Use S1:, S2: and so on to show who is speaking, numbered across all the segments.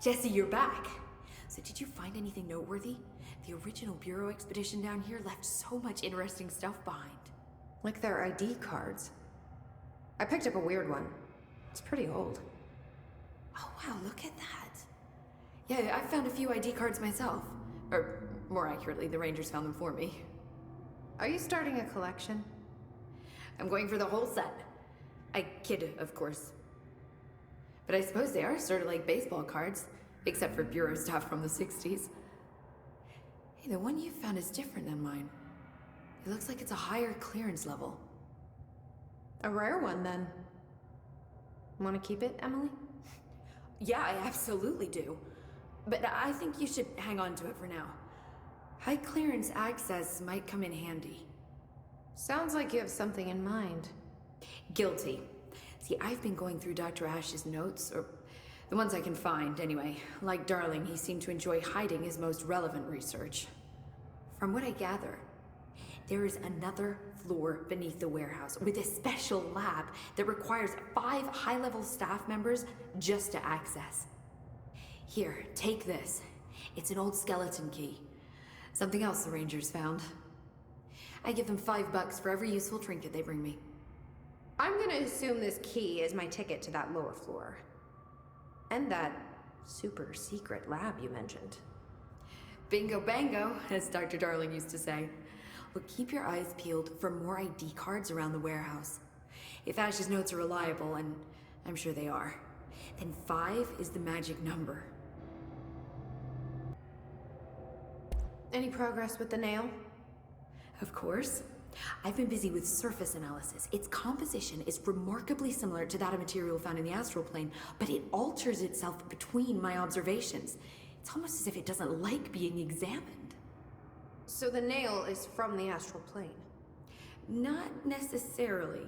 S1: Jesse, you're back. So did you find anything noteworthy? The original Bureau expedition down here left so much interesting stuff behind.
S2: Like their ID cards. I picked up a weird one. It's pretty old.
S1: Oh wow, look at that. Yeah, I found a few ID cards myself. Or, more accurately, the Rangers found them for me.
S2: Are you starting a collection?
S1: I'm going for the whole set. I kid, of course. But I suppose they are sort of like baseball cards, except for Bureau stuff from the 60s. Hey, the one you found is different than mine. It looks like it's a higher clearance level.
S2: A rare one, then. Want to keep it, Emily?
S1: Yeah, I absolutely do. But I think you should hang on to it for now. High clearance access might come in handy.
S2: Sounds like you have something in mind.
S1: Guilty. See, I've been going through Dr. Ash's notes, or the ones I can find, anyway. Like Darling, he seemed to enjoy hiding his most relevant research. From what I gather, there is another floor beneath the warehouse with a special lab that requires 5 high-level staff members just to access. Here, take this. It's an old skeleton key. Something else the Rangers found. I give them $5 for every useful trinket they bring me.
S2: I'm gonna assume this key is my ticket to that lower floor. And that super secret lab you mentioned.
S1: Bingo bango, as Dr. Darling used to say. Look, keep your eyes peeled for more ID cards around the warehouse. If Ash's notes are reliable, and I'm sure they are, then 5 is the magic number.
S2: Any progress with the nail?
S1: Of course. I've been busy with surface analysis. Its composition is remarkably similar to that of material found in the astral plane, but it alters itself between my observations. It's almost as if it doesn't like being examined.
S2: So the nail is from the astral plane?
S1: Not necessarily.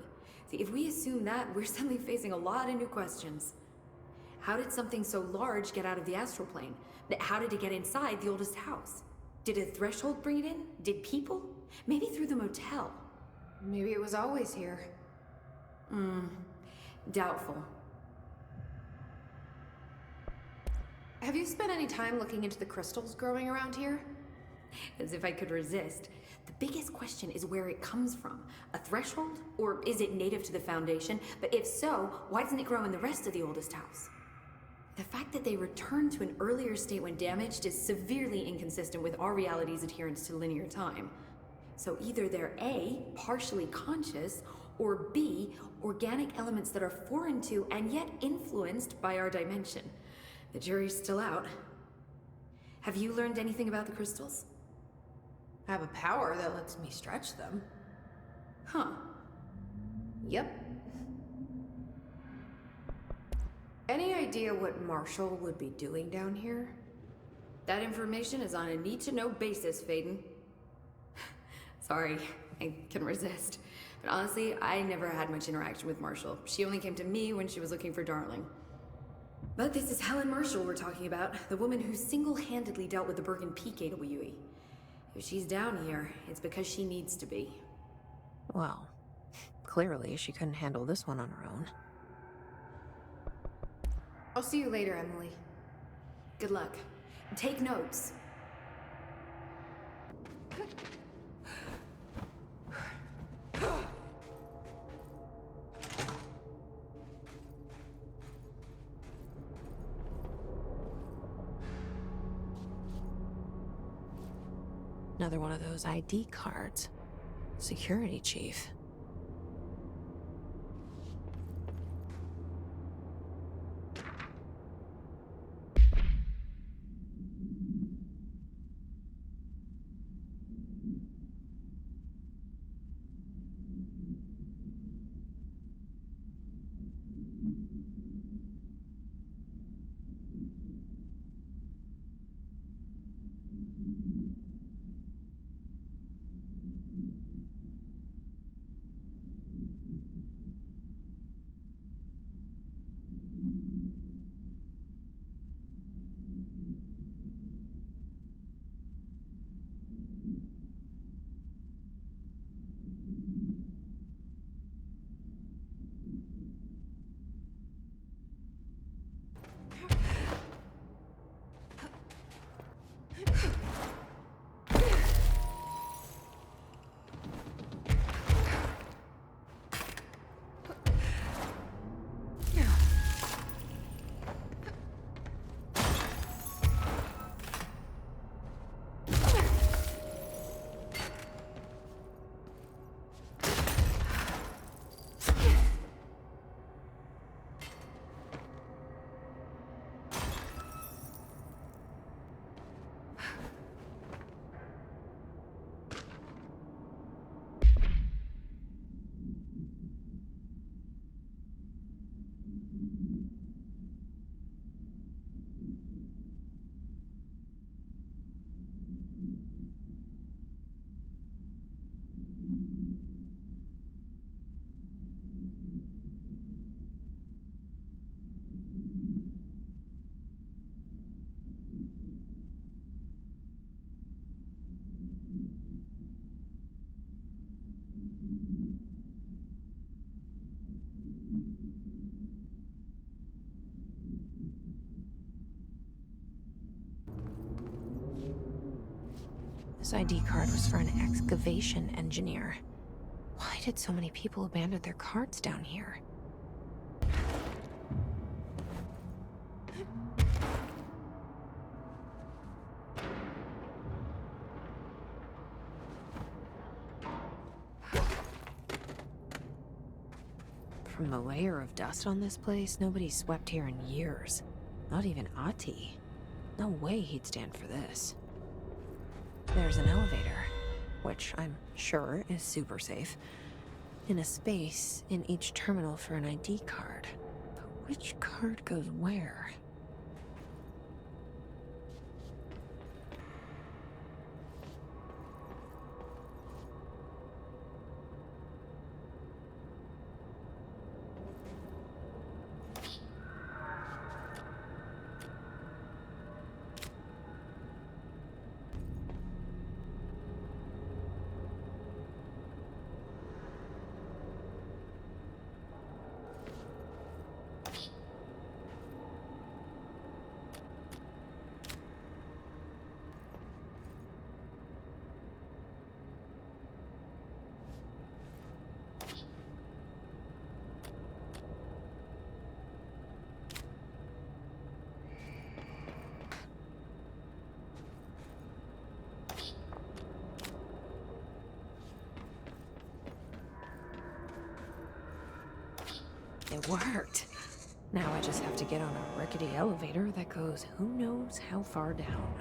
S1: See, if we assume that, we're suddenly facing a lot of new questions. How did something so large get out of the astral plane? How did it get inside the oldest house? Did a threshold bring it in? Did people? Maybe through the motel.
S2: Maybe it was always here.
S1: Doubtful.
S2: Have you spent any time looking into the crystals growing around here?
S1: As if I could resist. The biggest question is where it comes from. A threshold? Or is it native to the Foundation? But if so, why doesn't it grow in the rest of the oldest house? The fact that they returned to an earlier state when damaged is severely inconsistent with our reality's adherence to linear time. So either they're A, partially conscious, or B, organic elements that are foreign to and yet influenced by our dimension. The jury's still out. Have you learned anything about the crystals?
S2: I have a power that lets me stretch them.
S1: Huh.
S2: Yep. Any idea what Marshall would be doing down here?
S1: That information is on a need-to-know basis, Faden. Sorry, I couldn't resist. But honestly, I never had much interaction with Marshall. She only came to me when she was looking for Darling. But this is Helen Marshall we're talking about, the woman who single-handedly dealt with the Bergen Peak AWE. If she's down here, it's because she needs to be.
S3: Well, clearly she couldn't handle this one on her own.
S2: I'll see you later, Emily.
S1: Good luck. Take notes.
S3: Another one of those ID cards. Security chief. This ID card was for an excavation engineer. Why did so many people abandon their cards down here? From the layer of dust on this place, nobody's swept here in years. Not even Ati. No way he'd stand for this. There's an elevator, which I'm sure is super safe, in a space in each terminal for an ID card. But which card goes where? It worked. Now I just have to get on a rickety elevator that goes who knows how far down.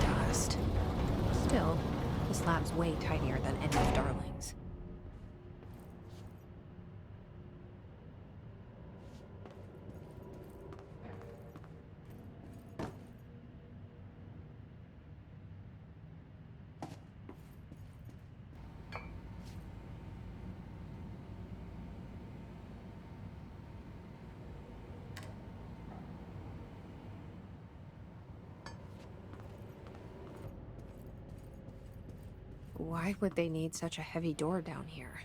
S3: Dust. Still, this lab's way tinier than any of Darling's. Why would they need such a heavy door down here?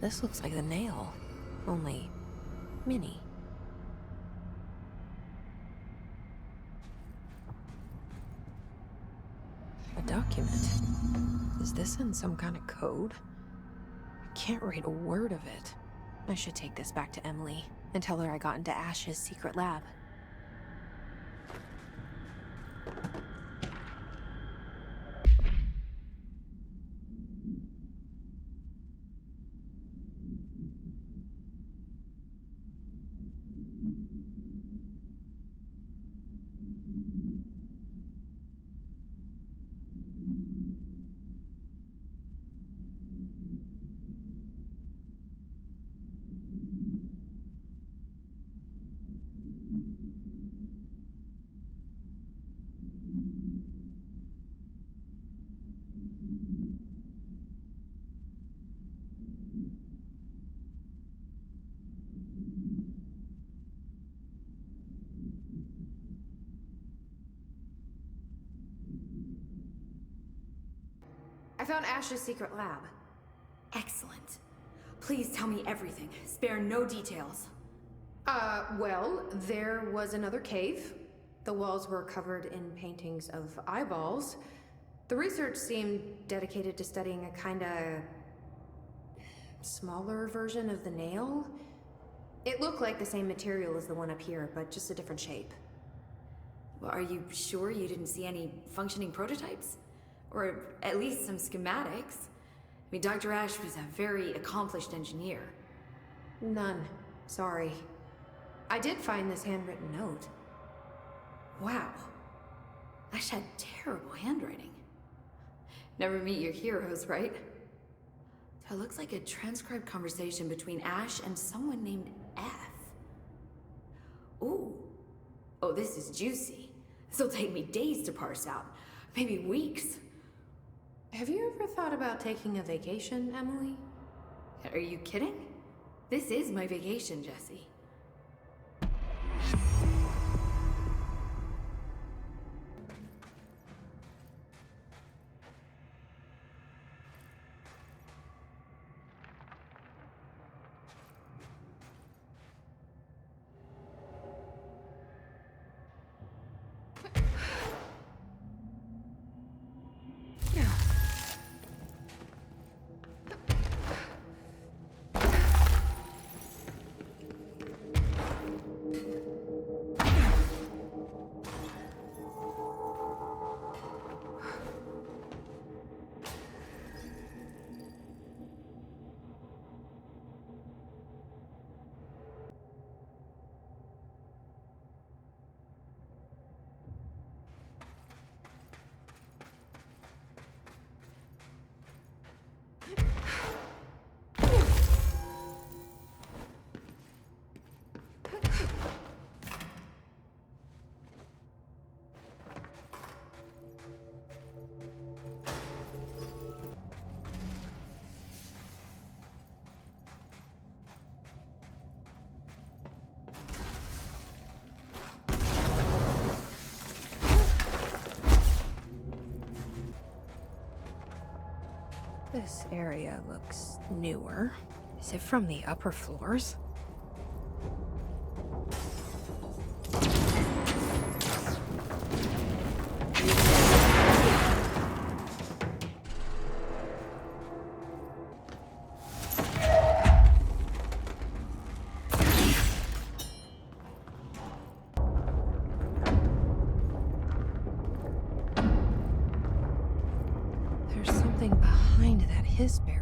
S3: This looks like the nail, only mini. A document. Is this in some kind of code? I can't read a word of it. I should take this back to Emily and tell her I got into Ash's secret lab.
S2: I found Ash's secret lab.
S1: Excellent. Please tell me everything. Spare no details.
S2: Well, there was another cave. The walls were covered in paintings of eyeballs. The research seemed dedicated to studying a kinda smaller version of the nail. It looked like the same material as the one up here, but just a different shape.
S1: Well, are you sure you didn't see any functioning prototypes? Or at least some schematics? I mean, Dr. Ash was a very accomplished engineer.
S2: None. Sorry. I did find this handwritten note.
S1: Wow. Ash had terrible handwriting. Never meet your heroes, right? That looks like a transcribed conversation between Ash and someone named F. Ooh. Oh, this is juicy. This'll take me days to parse out. Maybe weeks.
S2: Have you ever thought about taking a vacation, Emily?
S1: Are you kidding? This is my vacation, Jesse.
S3: This area looks newer. Is it from the upper floors? There's something behind that his barrier.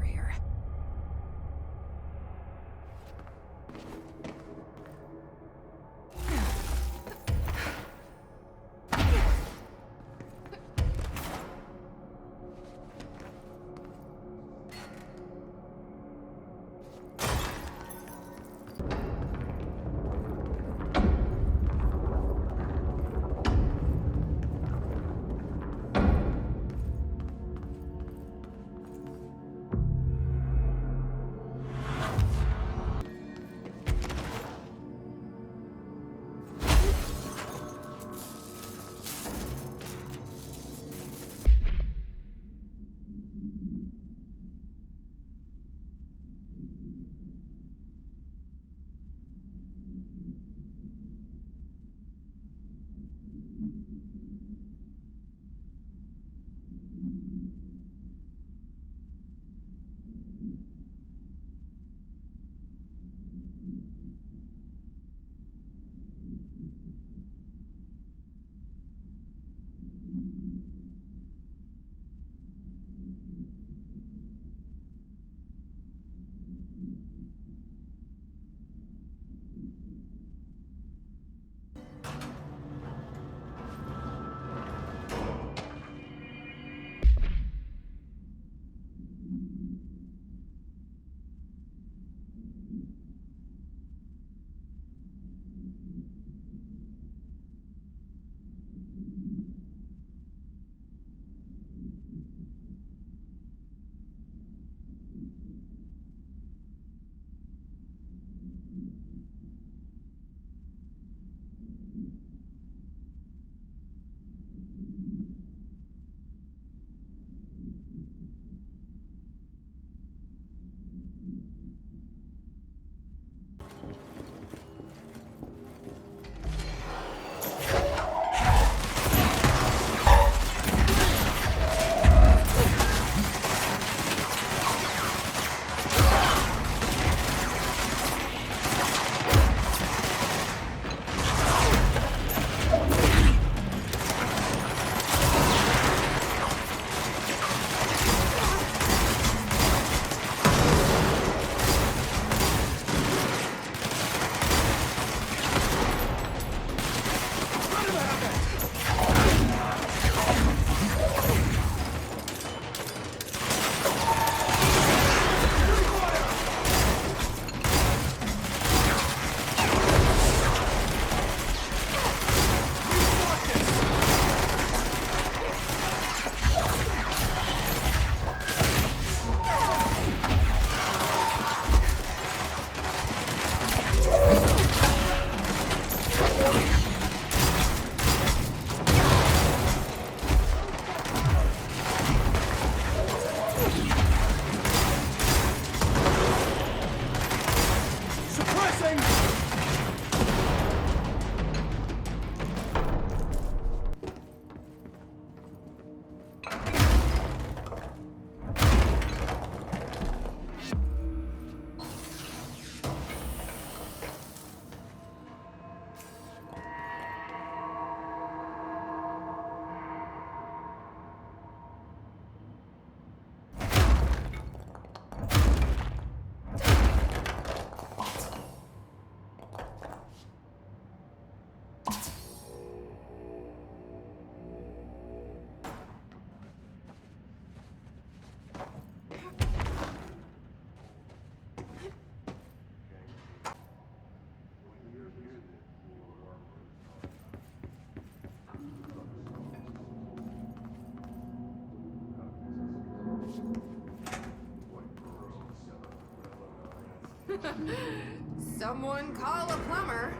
S2: Someone call a plumber.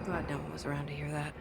S3: Glad no one was around to hear that.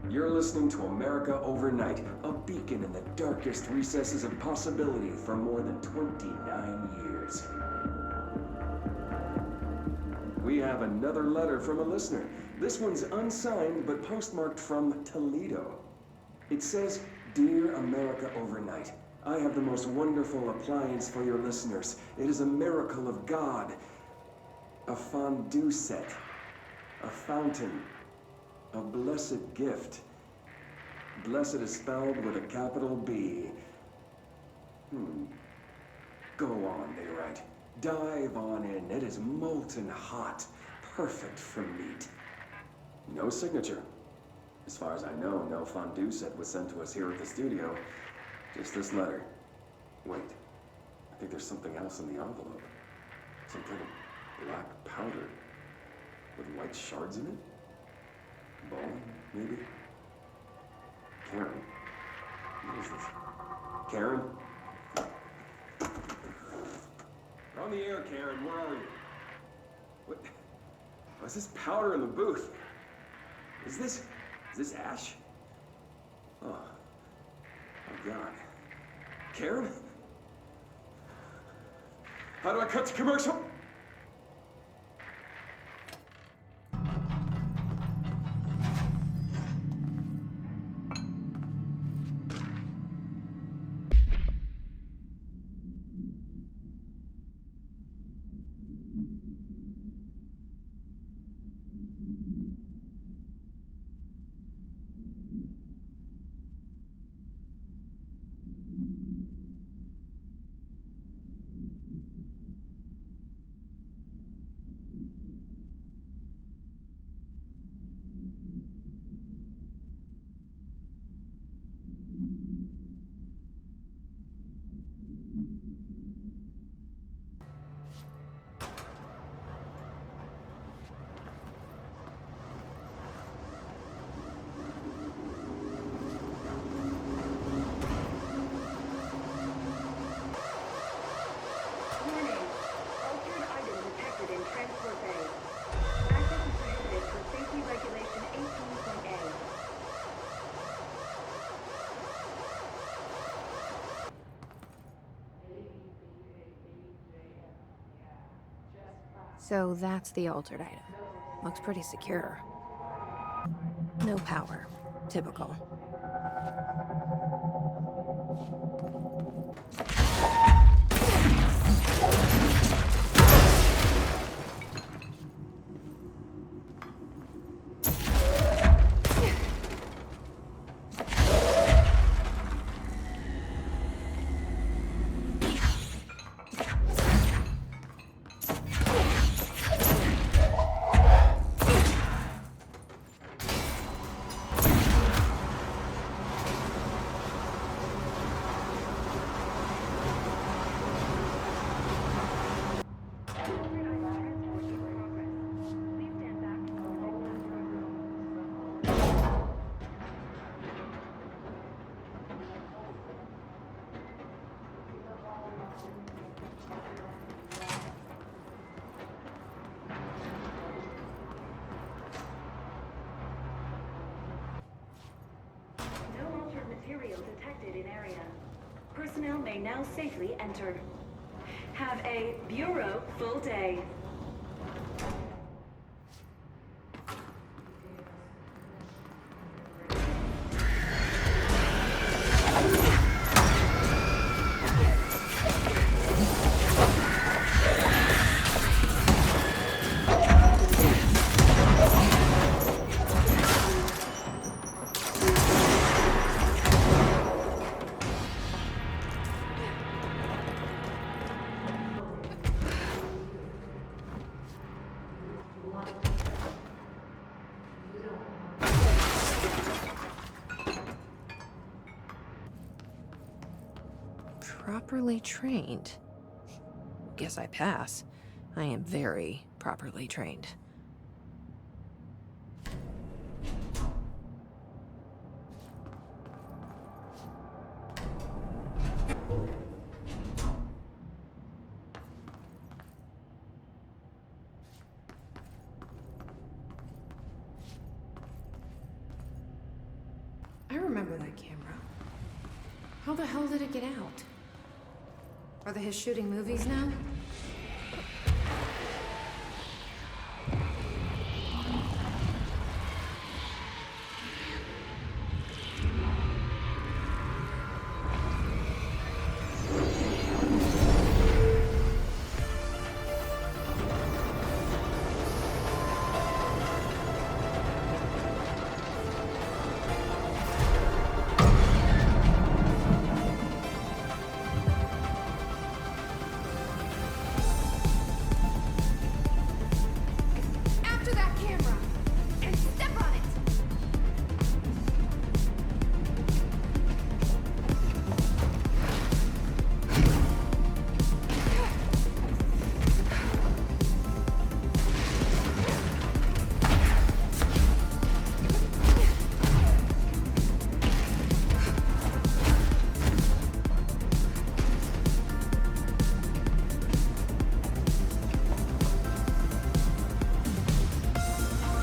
S4: You're listening to America Overnight, a beacon in the darkest recesses of possibility for more than 29 years. We have another letter from a listener. This one's unsigned, but postmarked from Toledo. It says, "Dear America Overnight, I have the most wonderful appliance for your listeners. It is a miracle of God. A fondue set. A fountain. A blessed gift. Blessed is spelled with a capital B. Go on, they write. Dive on in. It is molten hot. Perfect for meat." No signature. As far as I know, no fondue set was sent to us here at the studio. Just this letter. Wait. I think there's something else in the envelope. Some kind of black powder. With white shards in it? Bone, maybe? Karen. What is this? Karen? You're on the air, Karen. Where are you? What? What's this powder in the booth? Is this ash? Oh God. Karen? How do I cut to commercial?
S3: So that's the altered item. Looks pretty secure. No power. Typical.
S5: personnel may now safely enter. Have a Bureau full day.
S3: Properly trained. Guess I pass. I am very properly trained.
S2: I remember that camera. How the hell did it get out? Are they his shooting movies now? After that camera! And step on it!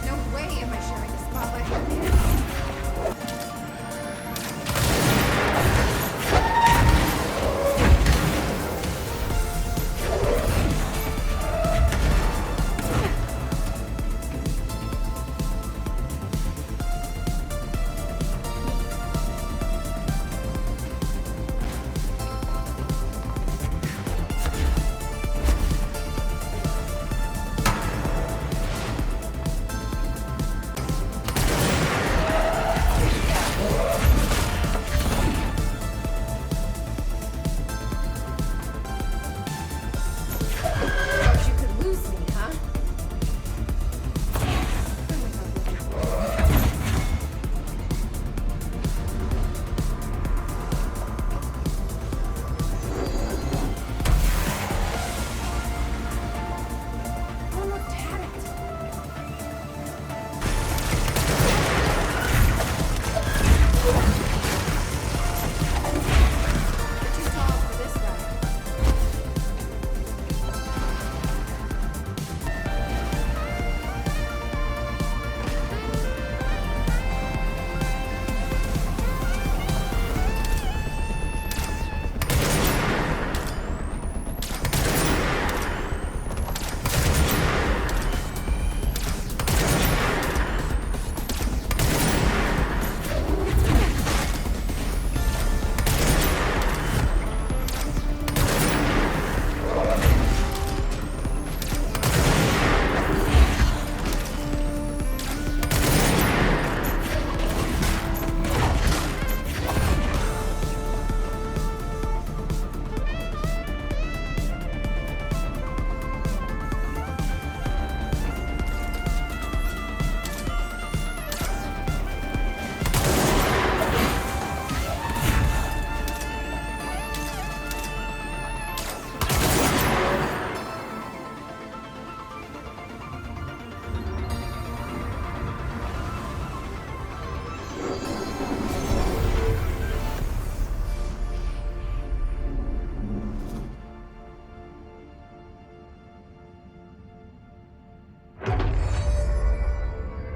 S2: No way am I sharing the spotlight with him. Thought you could lose me, huh? Almost had it. Too tall for this guy.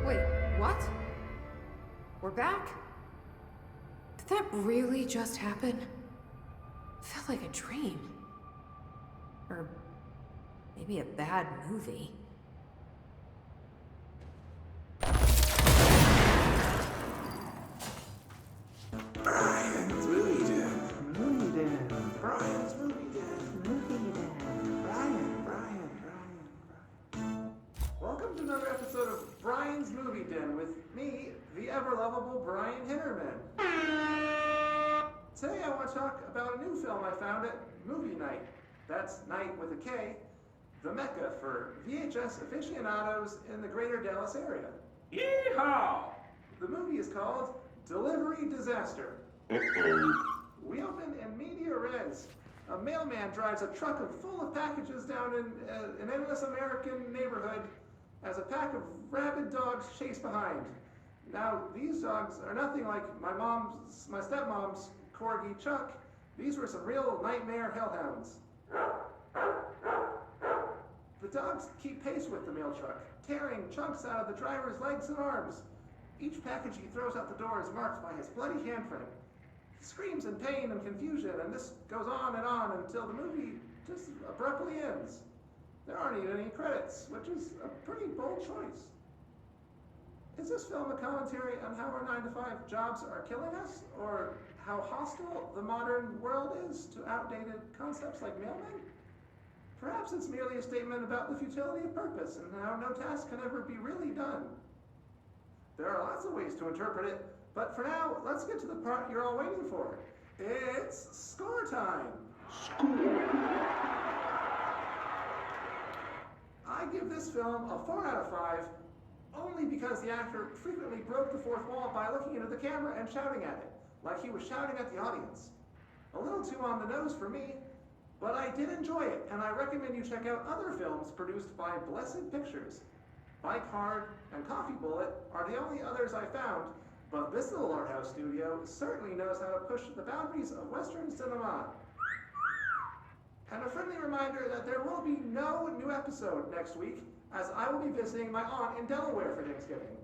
S2: Wait, what? We're back? Did that really just happen? felt like a dream. Or maybe a bad movie.
S4: Brian's Movie Den. Movie Den. Brian's Movie Den. Movie Den. Brian. Welcome to another episode of Brian's Movie Den with me, the ever-lovable Brian Hinnerman. Today I want to talk about a new film I found at Movie Night. That's night with a K, the mecca for VHS aficionados in the greater Dallas area. Yeehaw! The movie is called Delivery Disaster. We open in media res. A mailman drives a truck full of packages down in an endless American neighborhood as a pack of rabid dogs chase behind. Now, these dogs are nothing like my stepmom's corgi Chuck. These were some real nightmare hellhounds. The dogs keep pace with the mail truck, tearing chunks out of the driver's legs and arms. Each package he throws out the door is marked by his bloody handprint. He screams in pain and confusion, and this goes on until the movie just abruptly ends. There aren't even any credits, which is a pretty bold choice. Is this film a commentary on how our 9-to-5 jobs are killing us, or how hostile the modern world is to outdated concepts like mailmen? Perhaps it's merely a statement about the futility of purpose and how no task can ever be really done. There are lots of ways to interpret it, but for now, let's get to the part you're all waiting for. It's score time. I give this film a 4 out of 5, only because the actor frequently broke the fourth wall by looking into the camera and shouting at it, like he was shouting at the audience. A little too on the nose for me, but I did enjoy it, and I recommend you check out other films produced by Blessed Pictures. Bike Hard and Coffee Bullet are the only others I found, but this little art house studio certainly knows how to push the boundaries of Western cinema. And a friendly reminder that there will be no new episode next week, as I will be visiting my aunt in Delaware for Thanksgiving.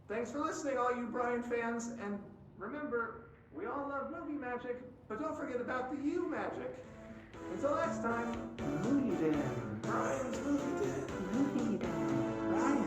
S4: Thanks for listening, all you Brian fans, and remember, we all love movie magic, but don't forget about the you magic. Until next time, Movie Den. Brian's Movie Den. Movie Den. Brian.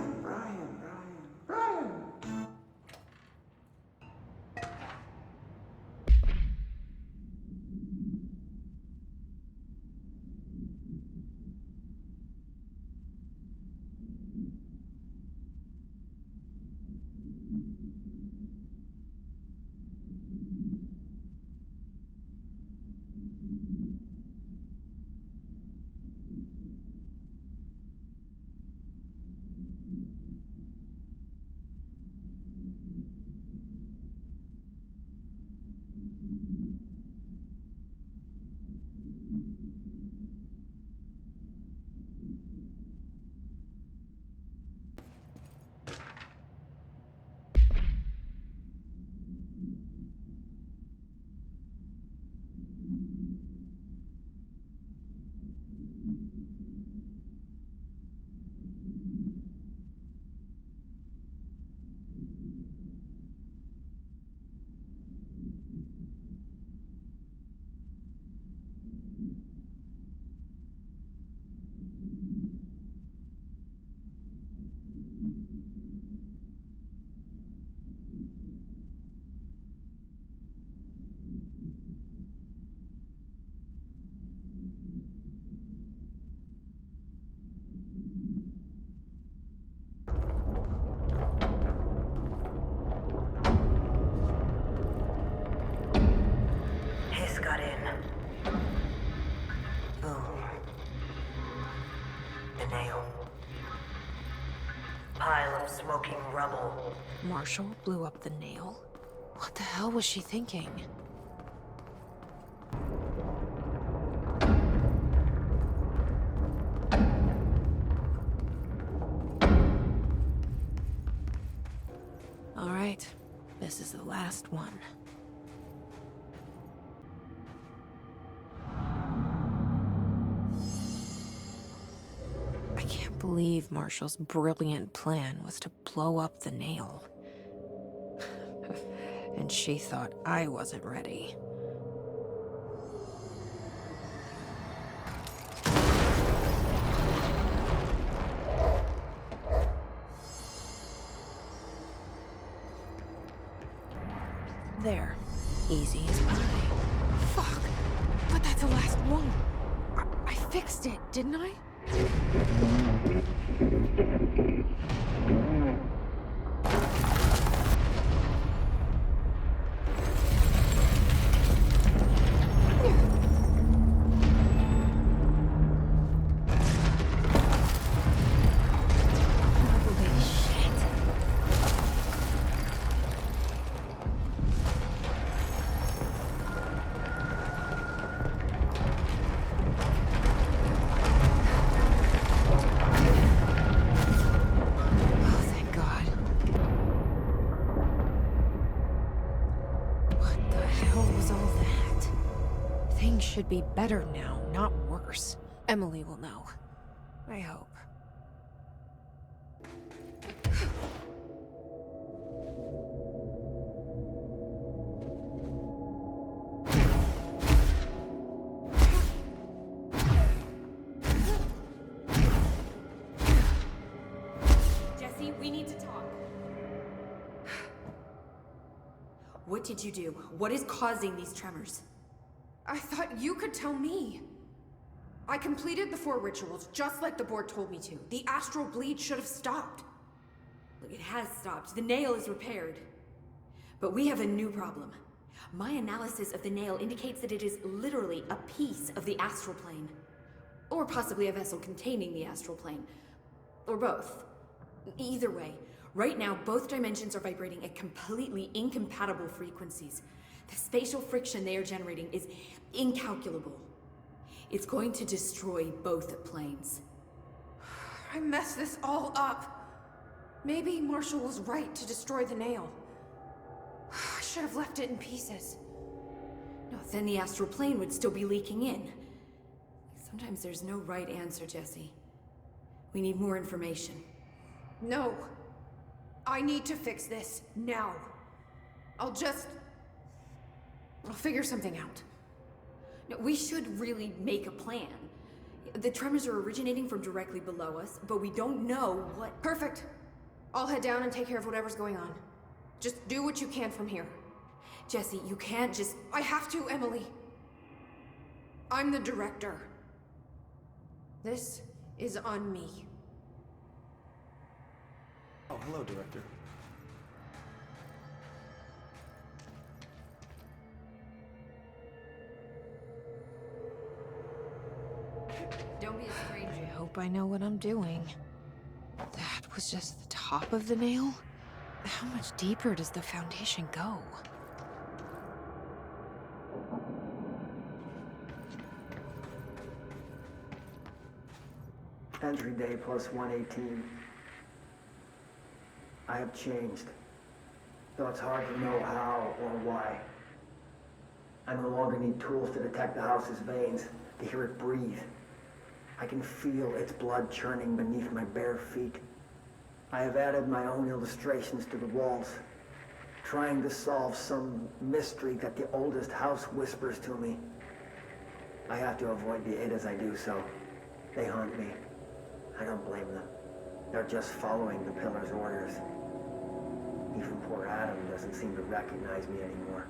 S6: Smoking rubble.
S3: Marshall blew up the nail? What the hell was she thinking? All right, this is the last one. I can't believe Marshall's brilliant plan was to blow up the nail. And she thought I wasn't ready. There. Easy as pie.
S2: Fuck! But that's the last one. I fixed it, didn't I?
S3: Holy shit. Oh, thank God. What the hell was all that? Things should be better now, not worse. Emily will know. I hope.
S1: Jesse, we need to talk. What did you do? What is causing these tremors?
S2: I thought you could tell me. I completed the 4 rituals, just like the board told me to. The astral bleed should have stopped.
S1: Look, it has stopped. The nail is repaired. But we have a new problem. My analysis of the nail indicates that it is literally a piece of the astral plane. Or possibly a vessel containing the astral plane. Or both. Either way, right now both dimensions are vibrating at completely incompatible frequencies. The spatial friction they are generating is incalculable. It's going to destroy both planes.
S2: I messed this all up. Maybe Marshall was right to destroy the nail. I should have left it in pieces.
S1: No, then the astral plane would still be leaking in. Sometimes there's no right answer, Jesse. We need more information.
S2: No. I need to fix this now. I'll figure something out.
S1: No, we should really make a plan. The tremors are originating from directly below us, but we don't know what...
S2: Perfect. I'll head down and take care of whatever's going on. Just do what you can from here.
S1: Jesse, you can't just...
S2: I have to, Emily. I'm the director. This is on me.
S6: Oh, hello, Director.
S1: Don't be a stranger.
S3: I hope I know what I'm doing. That was just the top of the nail? How much deeper does the foundation go?
S7: Entry day plus 118. I have changed, though it's hard to know how or why. I no longer need tools to detect the house's veins, to hear it breathe. I can feel its blood churning beneath my bare feet. I have added my own illustrations to the walls, trying to solve some mystery that the oldest house whispers to me. I have to avoid the it as I do so. They haunt me. I don't blame them. They're just following the pillar's orders. Even poor Adam doesn't seem to recognize me anymore.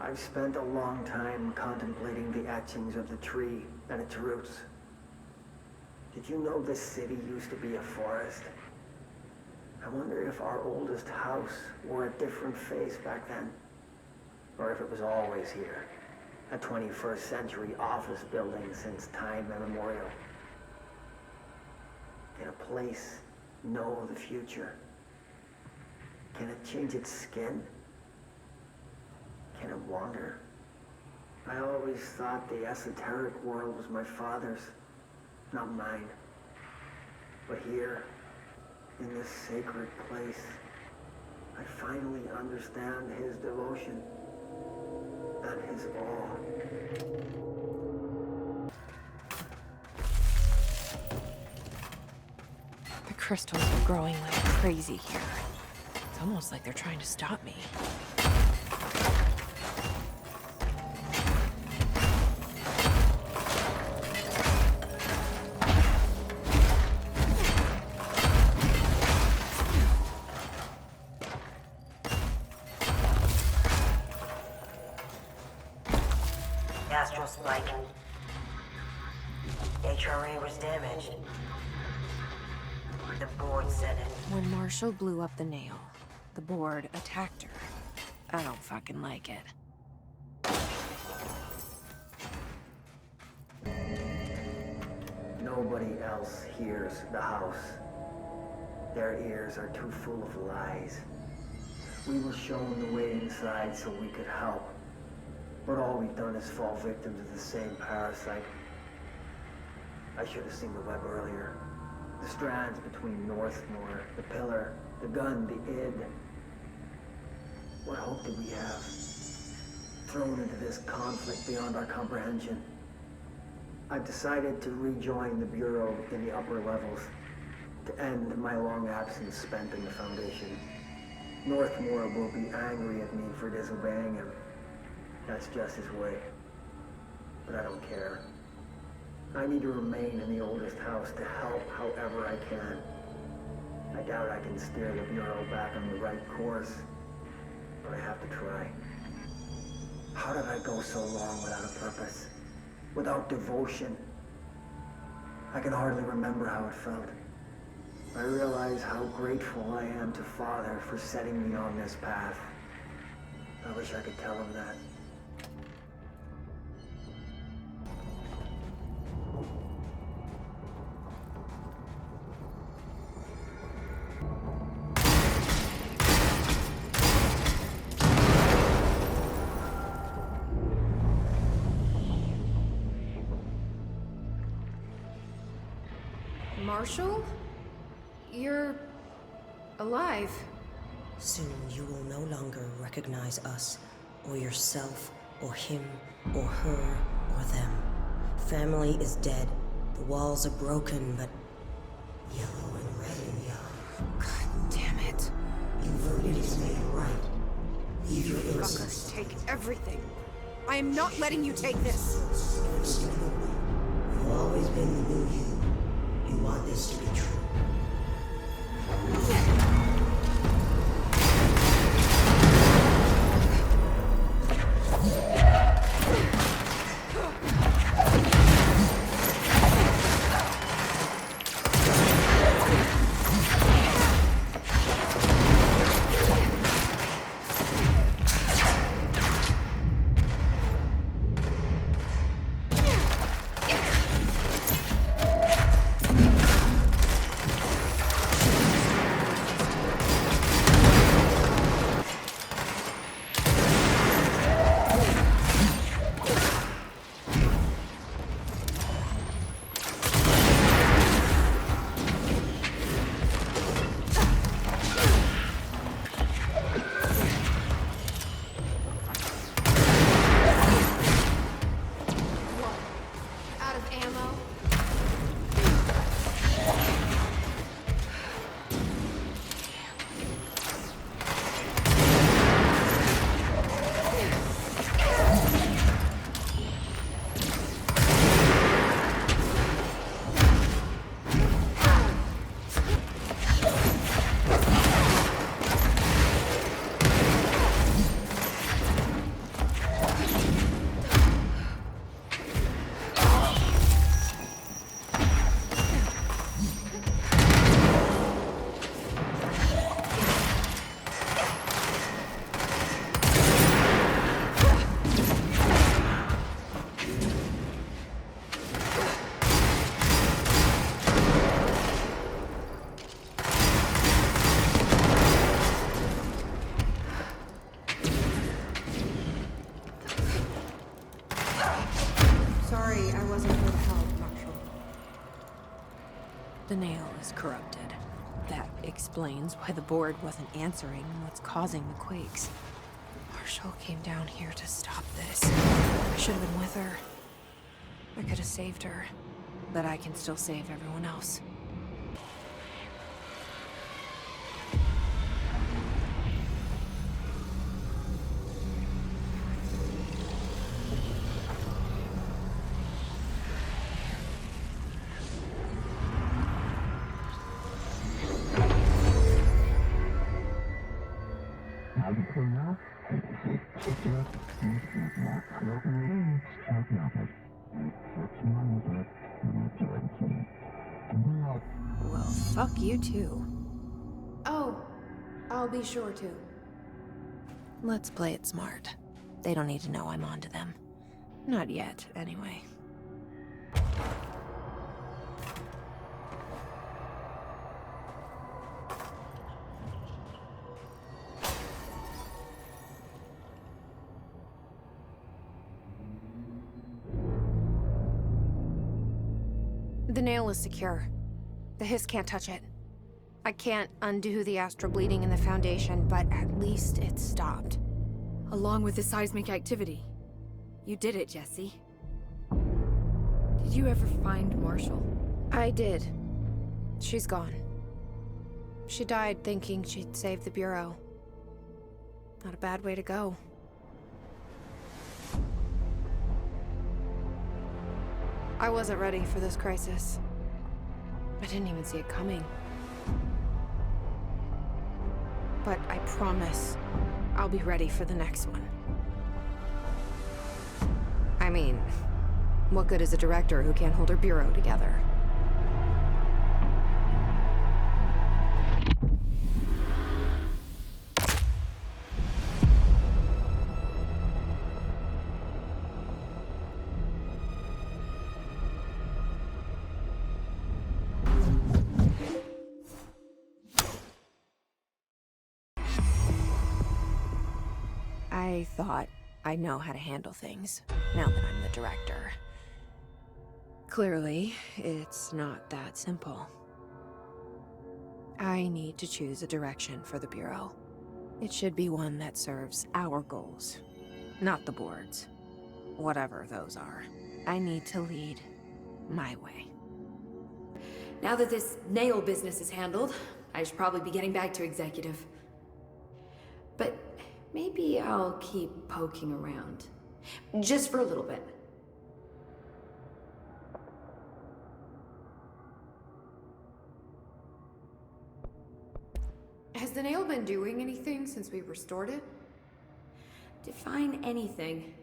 S7: I've spent a long time contemplating the etchings of the tree and its roots. Did you know this city used to be a forest? I wonder if our oldest house wore a different face back then. Or if it was always here. A 21st century office building since time immemorial. Can a place know the future? Can it change its skin? Can it wander? I always thought the esoteric world was my father's, not mine. But here, in this sacred place, I finally understand his devotion and his awe.
S3: The crystals are growing like crazy here. It's almost like they're trying to stop me.
S8: like. HRA was damaged. The board said it.
S3: When Marshall blew up the nail, the board attacked her. I don't fucking like it.
S7: Nobody else hears the house. Their ears are too full of lies. We were shown the way inside so we could help. But all we've done is fall victim to the same parasite. I should have seen the web earlier. The strands between Northmore, the pillar, the gun, the id. What hope did we have? Thrown into this conflict beyond our comprehension. I've decided to rejoin the Bureau in the upper levels, to end my long absence spent in the Foundation. Northmore will be angry at me for disobeying him. That's just his way. But I don't care. I need to remain in the oldest house to help however I can. I doubt I can steer the Bureau back on the right course, but I have to try. How did I go so long without a purpose? Without devotion? I can hardly remember how it felt. I realize how grateful I am to Father for setting me on this path. I wish I could tell him that.
S2: Marshall? You're alive.
S8: Soon you will no longer recognize us, or yourself, or him, or her, or them. Family is dead. The walls are broken, but yellow and red and young.
S3: God damn it.
S8: Your verdict is made right. Leave your
S3: Fuckers,
S8: innocence.
S3: take everything. I am not letting you take this.
S8: You've always been the new you. You want this to be true.
S2: Out of ammo. Sorry, I wasn't here to help, Marshall.
S3: The nail is corrupted. That explains why the board wasn't answering and what's causing the quakes. Marshall came down here to stop this. I should have been with her. I could have saved her. But I can still save everyone else. Well, fuck you too.
S2: Oh, I'll be sure to.
S3: Let's play it smart. They don't need to know I'm onto them. Not yet, anyway.
S2: The nail is secure. The Hiss can't touch it. I can't undo the astral bleeding in the Foundation, but at least it's stopped.
S1: Along with the seismic activity. You did it, Jesse. Did you ever find Marshall?
S2: I did. She's gone. She died thinking she'd save the Bureau. Not a bad way to go. I wasn't ready for this crisis. I didn't even see it coming. But I promise, I'll be ready for the next one. I mean, what good is a director who can't hold her Bureau together? I thought I know how to handle things, now that I'm the director. Clearly, it's not that simple. I need to choose a direction for the Bureau. It should be one that serves our goals, not the board's. Whatever those are. I need to lead my way.
S1: Now that this nail business is handled, I should probably be getting back to executive. But maybe I'll keep poking around. Just for a little bit.
S2: Has the nail been doing anything since we restored it?
S1: Define anything.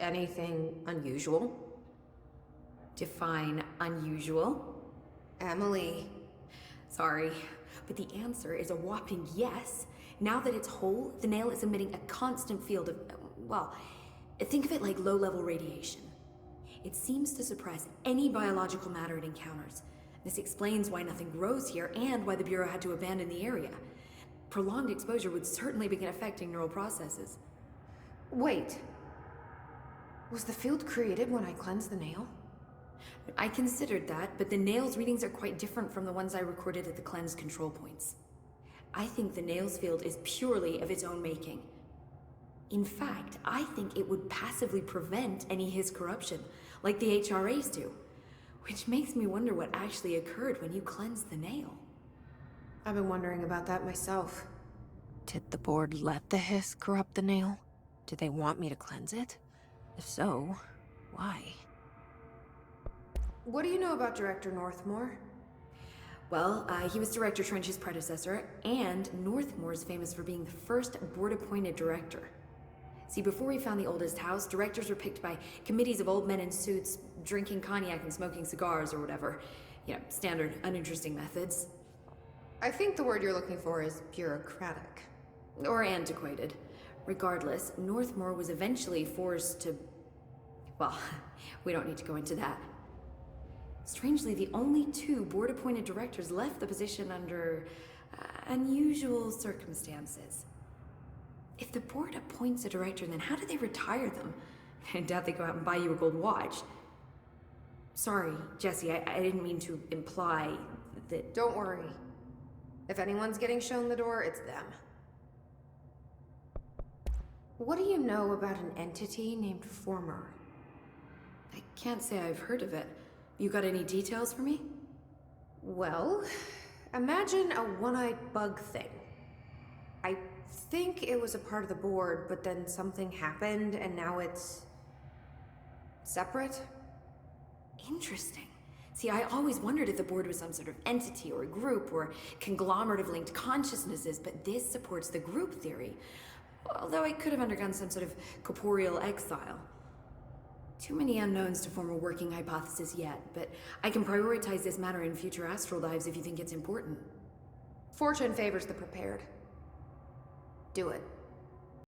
S2: Anything unusual?
S1: Define unusual.
S2: Emily.
S1: Sorry, but the answer is a whopping yes. Now that it's whole, the nail is emitting a constant field of, well, think of it like low-level radiation. It seems to suppress any biological matter it encounters. This explains why nothing grows here and why the Bureau had to abandon the area. Prolonged exposure would certainly begin affecting neural processes.
S2: Wait. Was the field created when I cleansed the nail?
S1: I considered that, but the nail's readings are quite different from the ones I recorded at the cleanse control points. I think the nail's field is purely of its own making. In fact, I think it would passively prevent any Hiss corruption, like the HRAs do. Which makes me wonder what actually occurred when you cleansed the nail.
S2: I've been wondering about that myself.
S3: Did the board let the Hiss corrupt the nail? Did they want me to cleanse it? If so, why?
S2: What do you know about Director Northmore?
S1: Well, he was Director Trench's predecessor, and Northmore's famous for being the first board-appointed director. See, before we found the oldest house, directors were picked by committees of old men in suits, drinking cognac and smoking cigars or whatever. You know, standard, uninteresting methods.
S2: I think the word you're looking for is bureaucratic.
S1: Or antiquated. Regardless, Northmore was eventually forced to... Well, we don't need to go into that. Strangely, the only two board-appointed directors left the position under unusual circumstances. If the board appoints a director, then how do they retire them? I doubt they go out and buy you a gold watch. Sorry, Jesse, I didn't mean to imply that...
S2: Don't worry. If anyone's getting shown the door, it's them. What do you know about an entity named Former?
S1: I can't say I've heard of it. You got any details for me?
S2: Well, imagine a one-eyed bug thing. I think it was a part of the board, but then something happened and now it's... separate?
S1: Interesting. See, I always wondered if the board was some sort of entity or group or conglomerate of linked consciousnesses, but this supports the group theory. Although it could have undergone some sort of corporeal exile. Too many unknowns to form a working hypothesis yet, but I can prioritize this matter in future astral dives if you think it's important.
S2: Fortune favors the prepared. Do it.